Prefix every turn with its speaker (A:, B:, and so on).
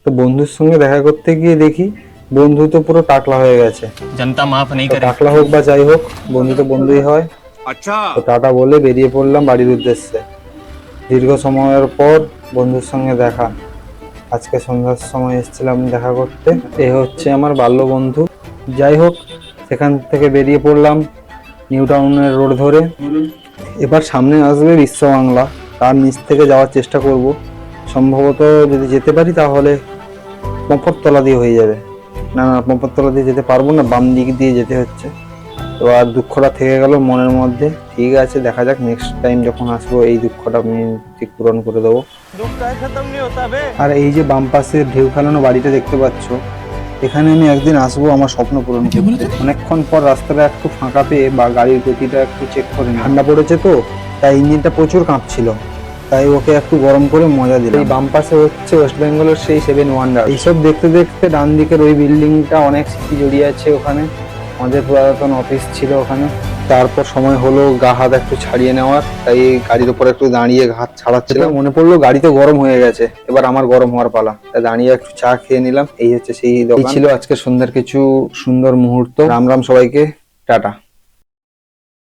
A: তো বন্ধুর সঙ্গে দেখা করতে গিয়ে দেখি বন্ধু তো পুরো টাকলা হয়ে গেছে।
B: जनता माफ नहीं
A: তো
B: करेगी।
A: টাকলা হোক বা যাই হোক, বন্ধু তো বন্ধুই হয়।
C: अच्छा।
A: তো টাটা বলে বেরিয়ে পড়লাম বাড়ির উদ্দেশ্যে। দীর্ঘ সময়ের পর বন্ধুর সঙ্গে দেখা। আজকে সন্ধ্যার সময় এসেছিলাম দেখা করতে। এ হচ্ছে আমার বাল্য বন্ধু। যাই হোক, সেখান থেকে বেরিয়ে পড়লাম নিউ টাউনের রোড ধরে। এবার সামনে আসবে বিশ্ব বাংলা, তার নিচ থেকে যাওয়ার চেষ্টা করব। সম্ভবত যদি যেতে পারি তাহলে পম্পরতলা দিয়ে হয়ে যাবে। না না, পম্পরতলা দিয়ে যেতে পারবো না, বাম দিক দিয়ে যেতে হচ্ছে। তো আর দুঃখটা থেকে গেল মনের মধ্যে। ঠিক আছে, দেখা যাক নেক্সট টাইম যখন আসবো এই দুঃখটা আমি ঠিক পূরণ করে দেবো। আর এই যে বাম পাশে ঢেউ খেলানো বাড়িটা দেখতে পাচ্ছ, এখানে আমি একদিন আসবো আমার স্বপ্ন পূরণ করতে। অনেকক্ষণ পর রাস্তাটা একটু ফাঁকা পেয়ে বা গাড়ির গতিটা একটু চেক করে নিই। ঠান্ডা পড়েছে তো, তাই ইঞ্জিনটা প্রচুর কাঁপছিল, তাই ওকে একটু গরম করে মজা দিলাম। এই বাম পাশে হচ্ছে ওয়েস্ট বেঙ্গলের সেই 7 ওয়ান্ডার। এইসব দেখতে দেখতে ডান দিকের ওই বিল্ডিংটা অনেক স্মৃতি জড়িয়ে আছে। ওখানে আমাদের পুরাতন অফিস ছিল ওখানে। তারপর সময় হলো গা হাত একটু ছাড়িয়ে নেওয়ার, তাই গাড়ির উপর একটু দাঁড়িয়ে হাত ছাড়াচ্ছিলাম। মনে পড়লো গাড়িতে গরম হয়ে গেছে, এবার আমার গরম হওয়ার পালা। তাই দাঁড়িয়ে একটু চা খেয়ে নিলাম। এই হচ্ছে সেই দোকান। এই ছিল আজকে সন্ধ্যার কিছু সুন্দর মুহূর্ত। রাম রাম সবাইকে, টাটা।